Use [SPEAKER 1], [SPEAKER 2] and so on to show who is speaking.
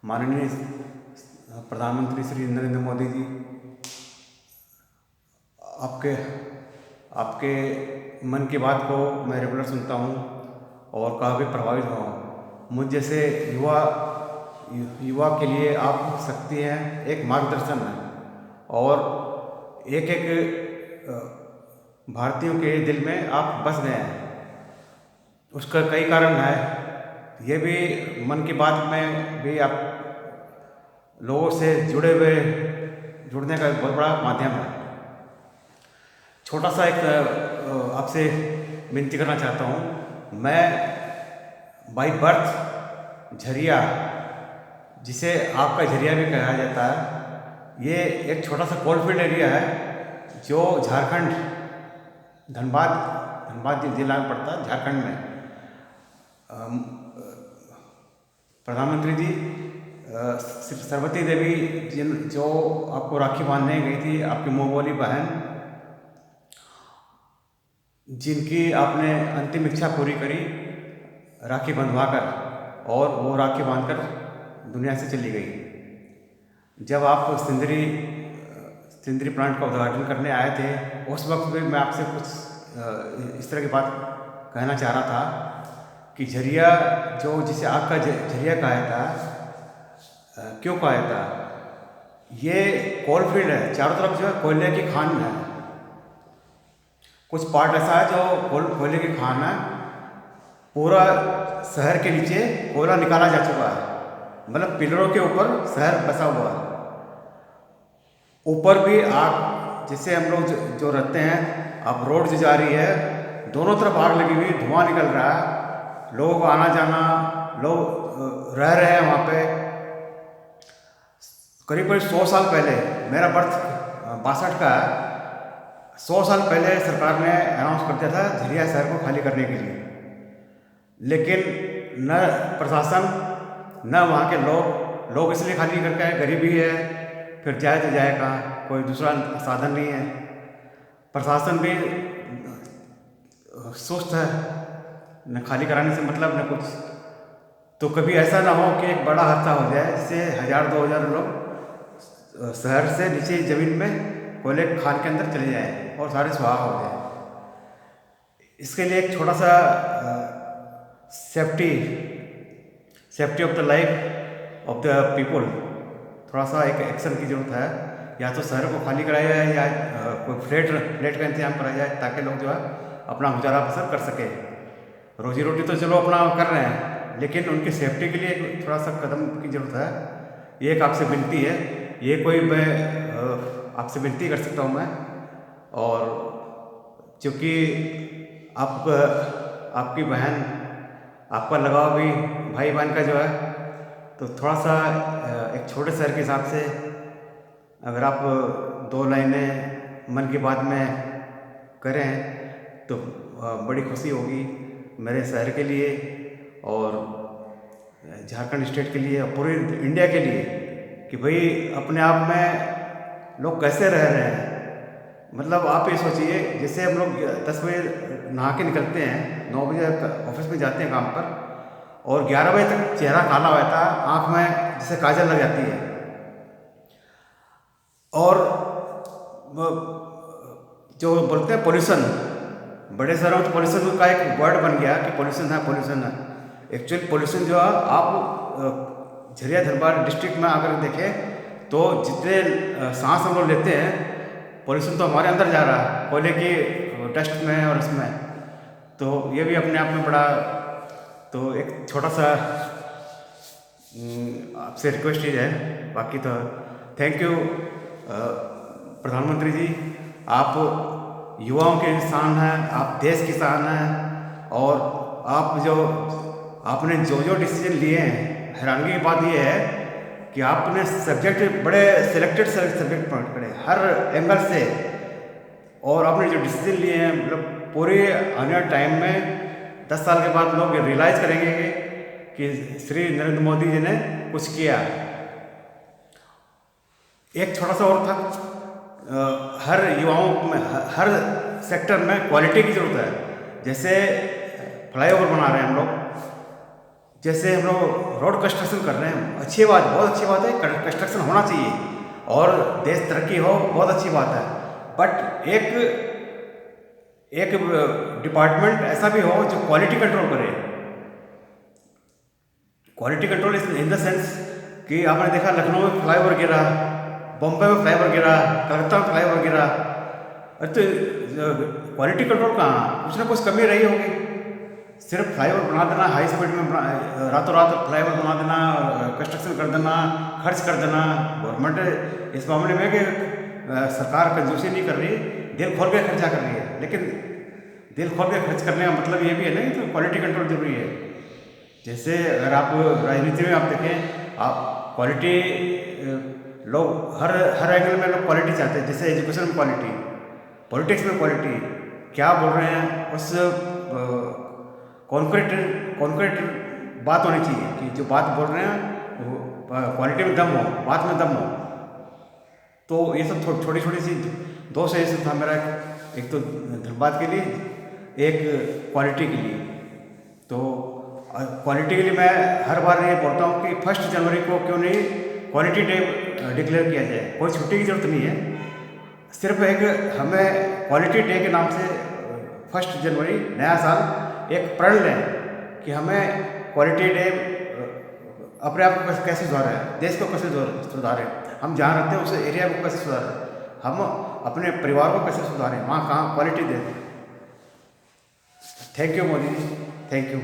[SPEAKER 1] माननीय प्रधानमंत्री श्री नरेंद्र मोदी जी, आपके आपके मन की बात को मैं रेगुलर सुनता हूँ और काफ़ी प्रभावित हुआ हूँ। मुझ जैसे युवा के लिए आप शक्ति हैं, एक मार्गदर्शन है और एक एक भारतीयों के दिल में आप बस गए हैं। उसका कई कारण है। ये भी मन की बात में भी आप लोगों से जुड़ने का एक बहुत बड़ा माध्यम है। छोटा सा एक आपसे विनती करना चाहता हूँ। मैं बाई बर्थ झरिया, जिसे आपका झरिया भी कहा जाता है, ये एक छोटा सा कोलफील्ड एरिया है जो झारखंड धनबाद जिला में पड़ता है, झारखंड में। प्रधानमंत्री जी, सरस्वती देवी जो आपको राखी बांधने गई थी, आपकी मुँह बोली बहन, जिनकी आपने अंतिम इच्छा पूरी करी राखी बंधवाकर, और वो राखी बांधकर दुनिया से चली गई। जब आप सिंदरी प्लांट का उद्घाटन करने आए थे, उस वक्त भी मैं आपसे कुछ इस तरह की बात कहना चाह रहा था कि झरिया, जो जिसे आग का झरिया कहा था, क्यों कहा था? ये कोलफील्ड है, चारों तरफ जो है कोयले की खान है। कुछ पार्ट ऐसा है जो कोयले की खान है। पूरा शहर के नीचे कोयला निकाला जा चुका है, मतलब पिलरों के ऊपर शहर बसा हुआ है। ऊपर भी आग, जिससे हम लोग जो रहते हैं, अब रोड जो जा रही है, दोनों तरफ आग लगी हुई, धुआं निकल रहा है, लोगों को आना जाना, लोग रह रहे हैं वहाँ पे। करीब 100 साल पहले, मेरा बर्थ 62 का है, 100 साल पहले सरकार ने अनाउंस कर दिया था झरिया शहर को खाली करने के लिए। लेकिन न प्रशासन न वहाँ के लोग इसलिए खाली करके आए, गरीबी है, फिर जाए तो जाए कहाँ, कोई दूसरा साधन नहीं है। प्रशासन भी सुस्त है, न खाली कराने से मतलब न कुछ। तो कभी ऐसा ना हो कि एक बड़ा हादसा हो जाए जिससे 1000-2000 लोग शहर से नीचे ज़मीन में कोयले खान के अंदर चले जाएं और सारे स्वाहा हो जाए। इसके लिए एक छोटा सा safety of the life of the people, थोड़ा सा एक एक्शन की ज़रूरत है। या तो शहर को खाली कराया जाए या कोई फ्लैट का इंतजाम कराया जाए, ताकि लोग जो है अपना गुजारा बसर कर सके। रोजी रोटी तो चलो अपना कर रहे हैं, लेकिन उनकी सेफ्टी के लिए थोड़ा सा कदम की ज़रूरत है। ये एक आपसे विनती है, ये कोई मैं आपसे विनती कर सकता हूँ मैं। और चूँकि आपकी बहन, आपका लगाव भी भाई बहन का जो है, तो थोड़ा सा एक छोटे शहर के हिसाब से अगर आप 2 लाइनें मन की बात में करें तो बड़ी खुशी होगी मेरे शहर के लिए और झारखंड स्टेट के लिए और पूरे इंडिया के लिए, कि भाई अपने आप में लोग कैसे रह रहे हैं। मतलब आप ये सोचिए, जैसे हम लोग 10 बजे नहा के निकलते हैं, 9 बजे ऑफिस में जाते हैं काम पर, और 11 बजे तक चेहरा काला हो जाता है, आँख में जैसे काजल लग जाती है। और जो बोलते हैं पोल्यूशन, बड़े शहरों में तो पोल्यूशन का एक वर्ड बन गया कि पोल्यूशन है। एक्चुअल पोल्यूशन जो है, आप झरिया धनबाद डिस्ट्रिक्ट में अगर देखें तो जितने सांस हम लोग लेते हैं, पोल्यूशन तो हमारे अंदर जा रहा है, कोयले की डस्ट में और इसमें। तो ये भी अपने आप में बड़ा, तो एक छोटा सा आपसे रिक्वेस्ट ही है। बाकी तो थैंक यू प्रधानमंत्री जी, आप युवाओं के इंसान हैं, आप देश की शान हैं, और आपने जो डिसीजन लिए हैं, हैरानगी की बात ये है कि आपने सब्जेक्ट बड़े सिलेक्टेड सब्जेक्ट पकड़े हर एंगल से, और आपने जो डिसीजन लिए हैं, मतलब पूरे आने वाले टाइम में 10 साल के बाद लोग रियलाइज़ करेंगे कि श्री नरेंद्र मोदी जी ने कुछ किया। एक छोटा सा और था, हर युवाओं में, हर सेक्टर में क्वालिटी की ज़रूरत है। जैसे फ्लाईओवर बना रहे हैं हम लोग, जैसे हम लोग रोड कंस्ट्रक्शन कर रहे हैं, अच्छी बात, बहुत अच्छी बात है, कंस्ट्रक्शन होना चाहिए और देश तरक्की हो, बहुत अच्छी बात है। बट एक डिपार्टमेंट ऐसा भी हो जो क्वालिटी कंट्रोल करे। Quality control in the sense कि आपने देखा लखनऊ में फ्लाईओवर गिरा, बॉम्बे में फ्लाईओवर गिरा, कलकत्ता में फ्लाईओवर गिरा, अरे तो क्वालिटी कंट्रोल कहाँ? कुछ ना कुछ कमी रही होगी। सिर्फ फ्लाईओवर बना देना, हाई स्पीड में रातों रात फ्लाईओवर बना देना, कंस्ट्रक्शन कर देना, खर्च कर देना। गवर्नमेंट इस मामले में कि सरकार कंजूसी नहीं कर रही, दिल खोल के खर्चा कर रही है, लेकिन दिल खोल के खर्च करने का मतलब ये भी है नहीं, तो क्वालिटी कंट्रोल जरूरी है। जैसे अगर आप राजनीति में आप देखें, आप क्वालिटी, लोग हर एंगल में लोग क्वालिटी चाहते हैं। जैसे एजुकेशन में क्वालिटी, पॉलिटिक्स में क्वालिटी, क्या बोल रहे हैं उस कॉन्क्रीट बात होनी चाहिए कि जो बात बोल रहे हैं वो क्वालिटी में दम हो, बात में दम हो। तो ये सब छोटी छोटी सी दो से ये था मेरा, एक तो धनबाद के लिए, एक क्वालिटी के लिए। तो क्वालिटी के लिए मैं हर बार ये बोलता हूँ कि 1 जनवरी को क्यों नहीं क्वालिटी डे डिक्लेयर किया जाए। कोई छुट्टी की जरूरत नहीं है, सिर्फ एक हमें क्वालिटी डे के नाम से 1 जनवरी नया साल एक प्रण लें कि हमें क्वालिटी डे अपने आप को कैसे सुधारें, देश को कैसे सुधारें, हम जहाँ रहते हैं उस एरिया को कैसे सुधारें, हम अपने परिवार को कैसे सुधारें, वहाँ कहाँ क्वालिटी दें। Thank you Modi ji, thank you.